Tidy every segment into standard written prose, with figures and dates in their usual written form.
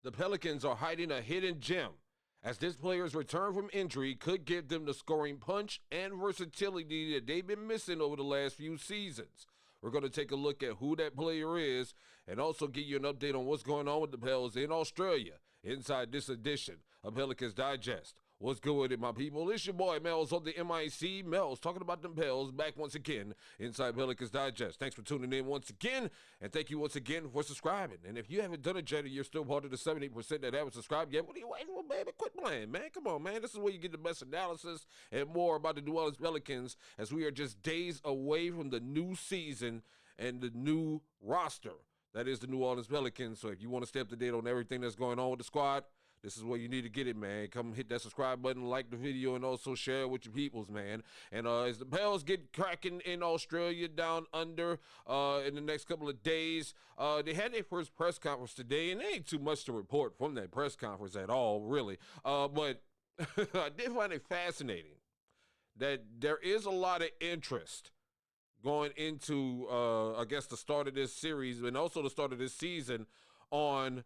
The Pelicans are hiding a hidden gem, as this player's return from injury could give them the scoring punch and versatility that they've been missing over the last few seasons. We're going to take a look at who that player is and also give you an update on what's going on with the Pels in Australia inside this edition of Pelicans Digest. What's good with it, my people? It's your boy, Melz On The MIC. Melz talking about them Pels back once again inside Pelicans Digest. Thanks for tuning in once again, and thank you once again for subscribing. And if you haven't done it yet and you're still part of the 70% that haven't subscribed yet, what are you waiting for, baby? Quit playing, man. Come on, man. This is where you get the best analysis and more about the New Orleans Pelicans, as we are just days away from the new season and the new roster. That is the New Orleans Pelicans. So if you want to stay up to date on everything that's going on with the squad, this is where you need to get it, man. Come hit that subscribe button, like the video, and also share it with your peoples, man. And as the Pels get cracking in Australia down under in the next couple of days, they had their first press conference today, and there ain't too much to report from that press conference at all, really. But I did find it fascinating that there is a lot of interest going into, I guess, the start of this series and also the start of this season on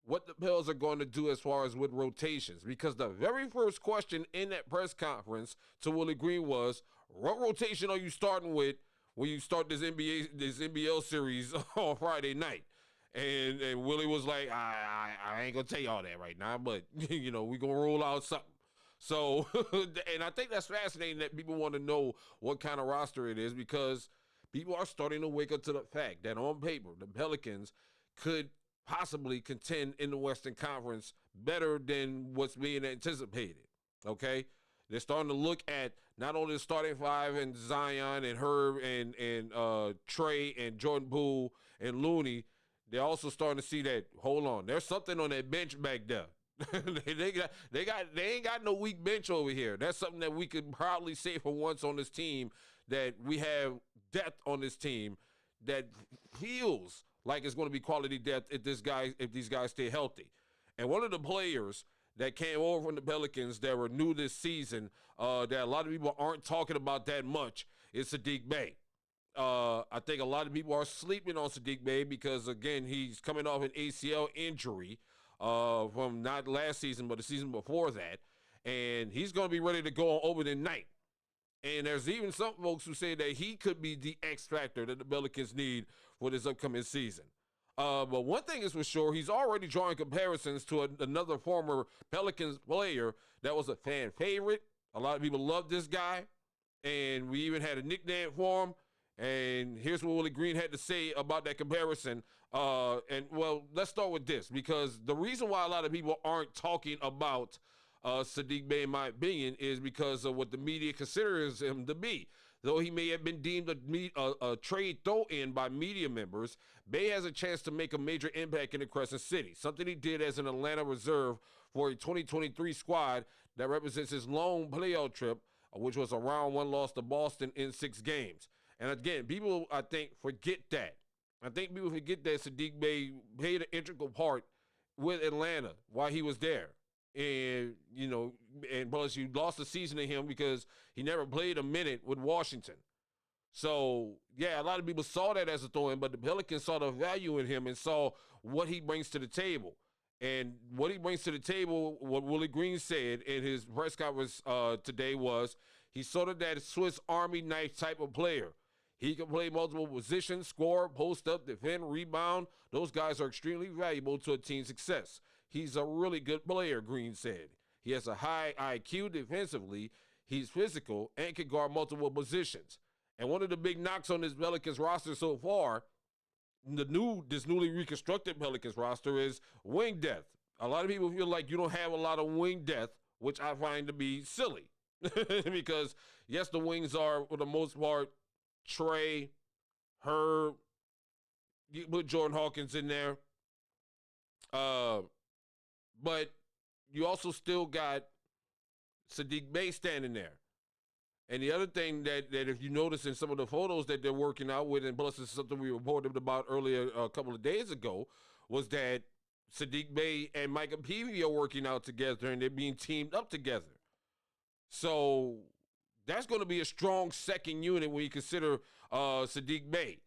what the Pels are going to do as far as with rotations. Because the very first question in that press conference to Willie Green was, what rotation are you starting with when you start this NBL series on Friday night? And Willie was like, I ain't going to tell you all that right now, but, you know, we're going to roll out something. So, and I think that's fascinating that people want to know what kind of roster it is, because people are starting to wake up to the fact that on paper, the Pelicans could possibly contend in the Western Conference better than what's being anticipated, okay? They're starting to look at not only the starting five and Zion and Herb and Trey and Jordan Poole and Looney. They're also starting to see that, hold on, there's something on that bench back there. they ain't got no weak bench over here. That's something that we could proudly say for once on this team, that we have depth on this team that feels like it's going to be quality depth if these guys stay healthy. And one of the players that came over from the Pelicans that were new this season, that a lot of people aren't talking about that much, is Saddiq Bey. I think a lot of people are sleeping on Saddiq Bey because, again, he's coming off an ACL injury from not last season, but the season before that. And he's going to be ready to go on opening night. And there's even some folks who say that he could be the X factor that the Pelicans need for this upcoming season. But one thing is for sure, he's already drawing comparisons to another former Pelicans player that was a fan favorite. A lot of people love this guy, and we even had a nickname for him. And here's what Willie Green had to say about that comparison. Well, let's start with this, because the reason why a lot of people aren't talking about Saddiq Bey, in my opinion, is because of what the media considers him to be. Though he may have been deemed a trade throw-in by media members, Bey has a chance to make a major impact in the Crescent City, something he did as an Atlanta reserve for a 2023 squad that represents his long playoff trip, which was a round one loss to Boston in 6 games. And again, people, I think, forget that. I think people forget that Saddiq Bey played an integral part with Atlanta while he was there. And, you know, and plus you lost the season to him because he never played a minute with Washington. So, yeah, a lot of people saw that as a throw-in, but the Pelicans saw the value in him and saw what he brings to the table. And what he brings to the table, what Willie Green said in his press conference today was, he's sort of that Swiss Army knife type of player. He can play multiple positions, score, post up, defend, rebound. Those guys are extremely valuable to a team's success. He's a really good player, Green said. He has a high IQ defensively. He's physical and can guard multiple positions. And one of the big knocks on this Pelicans roster so far, this newly reconstructed Pelicans roster, is wing depth. A lot of people feel like you don't have a lot of wing depth, which I find to be silly. Because, yes, the wings are, for the most part, Trey, Herb, you put Jordan Hawkins in there. But you also still got Saddiq Bey standing there. And the other thing that if you notice in some of the photos that they're working out with, and plus it's something we reported about earlier a couple of days ago, was that Saddiq Bey and Micah Peavy are working out together and they're being teamed up together. So that's going to be a strong second unit when you consider Saddiq Bey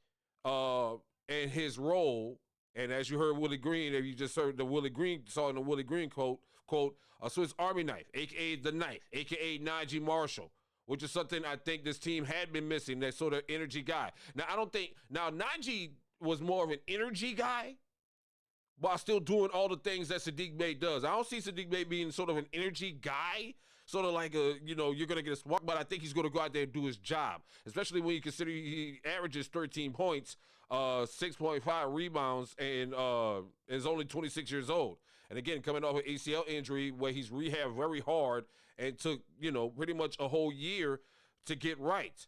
and his role And as you heard Willie Green, if you just heard the Willie Green, saw in the Willie Green quote, a Swiss Army knife, a.k.a. the knife, a.k.a. Najee Marshall, which is something I think this team had been missing, that sort of energy guy. Now, I don't think, now Najee was more of an energy guy while still doing all the things that Saddiq Bey does. I don't see Saddiq Bey being sort of an energy guy, sort of like you're going to get a spark, but I think he's going to go out there and do his job, especially when you consider he averages 13 points, 6.5 rebounds, and is only 26 years old. And again, coming off an ACL injury where he's rehabbed very hard and took, pretty much a whole year to get right.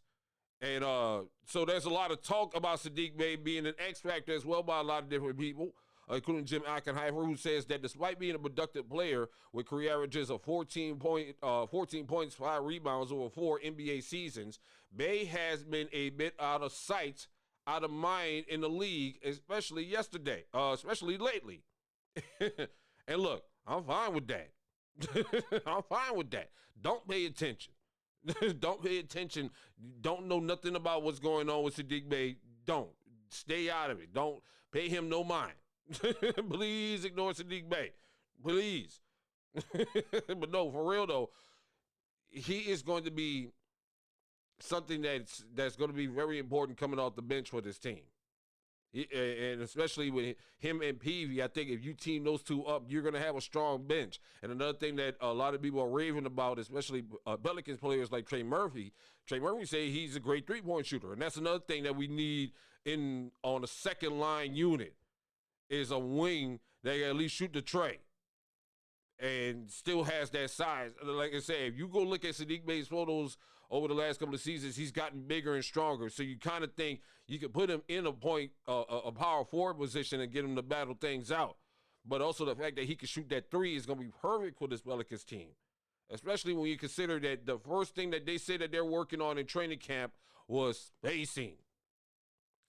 And so there's a lot of talk about Saddiq Bey being an X factor as well by a lot of different people, including Jim Achenheifer, who says that despite being a productive player with career averages of 14 points, 5 rebounds over 4 NBA seasons, Bey has been a bit out of sight, out of mind in the league, especially especially lately. And look, I'm fine with that. I'm fine with that. Don't pay attention. Don't pay attention. Don't know nothing about what's going on with Saddiq Bey. Don't. Stay out of it. Don't pay him no mind. Please ignore Saddiq Bey. Please. But no, for real though, he is going to be something that's going to be very important coming off the bench for this team. And especially with him and Peavy, I think if you team those two up, you're going to have a strong bench. And another thing that a lot of people are raving about, especially Pelicans players like Trey Murphy say he's a great three-point shooter. And that's another thing that we need on a second line unit is a wing that can at least shoot the tray and still has that size. Like I said, if you go look at Saddiq Bey's photos over the last couple of seasons, he's gotten bigger and stronger. So you kind of think you could put him in a power forward position and get him to battle things out. But also the fact that he can shoot that three is going to be perfect for this Pelicans team, especially when you consider that the first thing that they said that they're working on in training camp was spacing.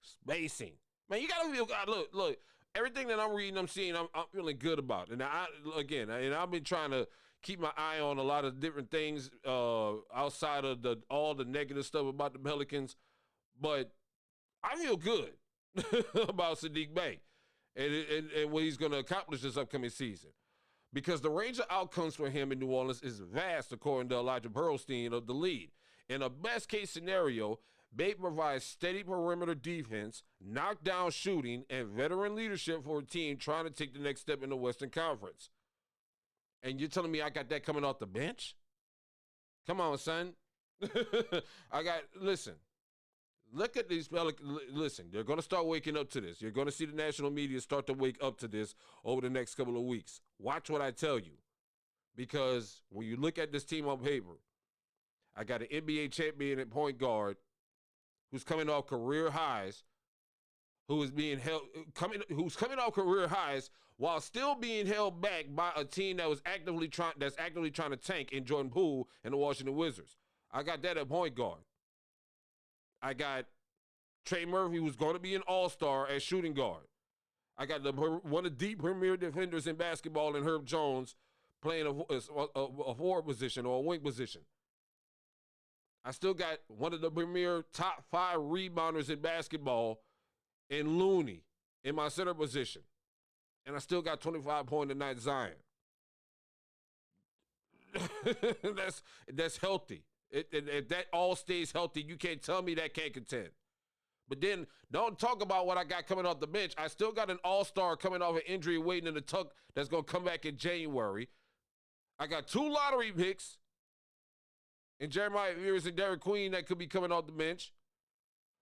Spacing. Man, you got to feel, look, everything that I'm reading, I'm seeing, I'm feeling good about it. And I've been trying to keep my eye on a lot of different things outside of all the negative stuff about the Pelicans. But I feel good about Saddiq Bey and what he's going to accomplish this upcoming season. Because the range of outcomes for him in New Orleans is vast, according to Elijah Burlstein of The Lead. In a best-case scenario, Bey provides steady perimeter defense, knockdown shooting, and veteran leadership for a team trying to take the next step in the Western Conference. And you're telling me I got that coming off the bench? Come on, son. Listen. Look at these Pelicans. Listen, they're going to start waking up to this. You're going to see the national media start to wake up to this over the next couple of weeks. Watch what I tell you. Because when you look at this team on paper, I got an NBA champion at point guard who's coming off career highs, who's coming off career highs while still being held back by a team that's actively trying to tank in Jordan Poole and the Washington Wizards. I got that at point guard. I got Trey Murphy, who's going to be an all-star at shooting guard. I got one of the premier defenders in basketball in Herb Jones playing a forward position or a wing position. I still got one of the premier top 5 rebounders in basketball in Looney in my center position. And I still got 25-point-a-night Zion. That's healthy. If that all stays healthy, you can't tell me that can't contend. But then don't talk about what I got coming off the bench. I still got an all-star coming off an injury waiting in the tuck that's going to come back in January. I got 2 lottery picks in Jeremiah Fears and Derek Queen that could be coming off the bench.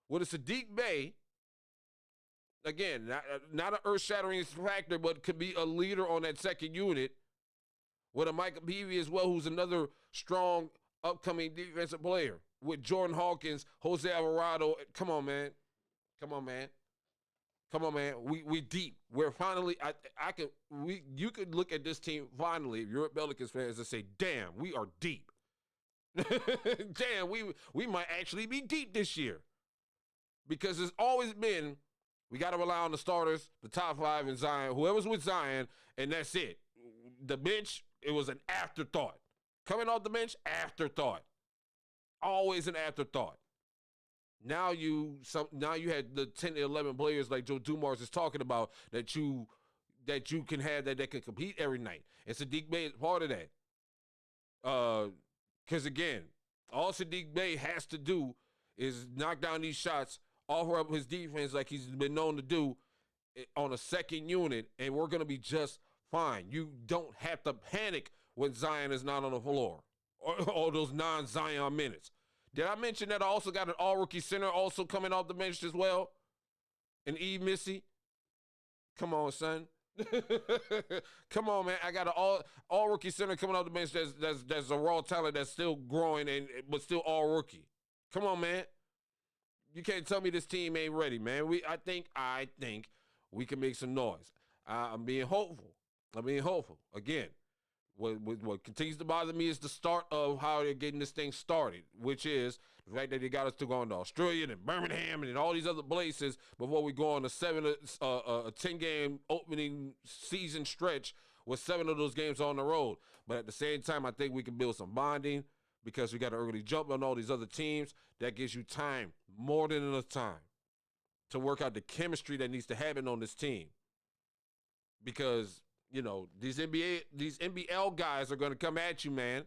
With a Saddiq Bey, again, not an earth-shattering factor, but could be a leader on that second unit. With a Micah Peavy as well, who's another strong upcoming defensive player. With Jordan Hawkins, Jose Alvarado. Come on, man. We deep. We're finally. You could look at this team finally, if you're a Pelicans fans, and say, "Damn, we are deep." Damn, we might actually be deep this year. Because it's always been, we got to rely on the starters, the top 5 in Zion, whoever's with Zion, and that's it. The bench, it was an afterthought. Coming off the bench, afterthought. Always an afterthought. now you had the 10 to 11 players like Joe Dumars is talking about that you can have that can compete every night. And Saddiq Bey is part of that. Because again, all Saddiq Bey has to do is knock down these shots, offer up his defense like he's been known to do on a second unit, and we're going to be just fine. You don't have to panic when Zion is not on the floor or all those non-Zion minutes. Did I mention that I also got an all-rookie center also coming off the bench as well? And E. Missy? Come on, son. Come on, man. I got an all-rookie center coming off the bench that's a raw talent that's still growing but still all-rookie. Come on, man. You can't tell me this team ain't ready, man. I think we can make some noise. I'm being hopeful. Again, what continues to bother me is the start of how they're getting this thing started, which is the fact that they got us to go into Australia and Birmingham and all these other places before we go on a 10-game opening season stretch with 7 of those games on the road. But at the same time, I think we can build some bonding because we got an early jump on all these other teams. That gives you time, more than enough time, to work out the chemistry that needs to happen on this team. Because, you know, these NBL guys are going to come at you, man.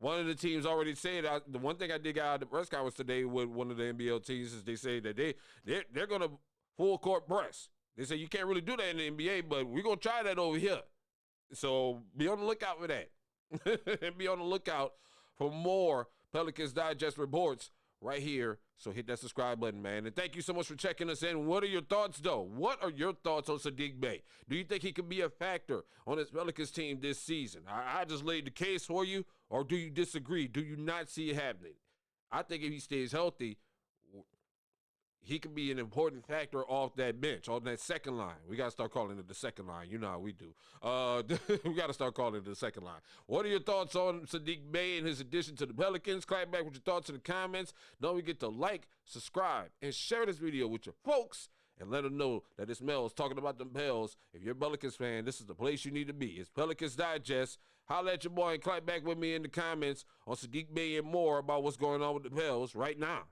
One of the teams already said, the one thing I did get out of the press conference today with one of the NBL teams is they say that they're going to full court press. They say you can't really do that in the NBA, but we're going to try that over here. So be on the lookout for that. And be on the lookout for more Pelicans Digest reports right here. So hit that subscribe button, man. And thank you so much for checking us in. What are your thoughts, though? What are your thoughts on Saddiq Bey? Do you think he could be a factor on this Pelicans team this season? I just laid the case for you, or do you disagree? Do you not see it happening? I think if he stays healthy, he could be an important factor off that bench, on that second line. We got to start calling it the second line. You know how we do. We got to start calling it the second line. What are your thoughts on Saddiq Bey and his addition to the Pelicans? Clap back with your thoughts in the comments. Don't forget to like, subscribe, and share this video with your folks. And let them know that it's Melz talking about them Pels. If you're a Pelicans fan, this is the place you need to be. It's Pelicans Digest. Holla at your boy and clap back with me in the comments on Saddiq Bey and more about what's going on with the Pels right now.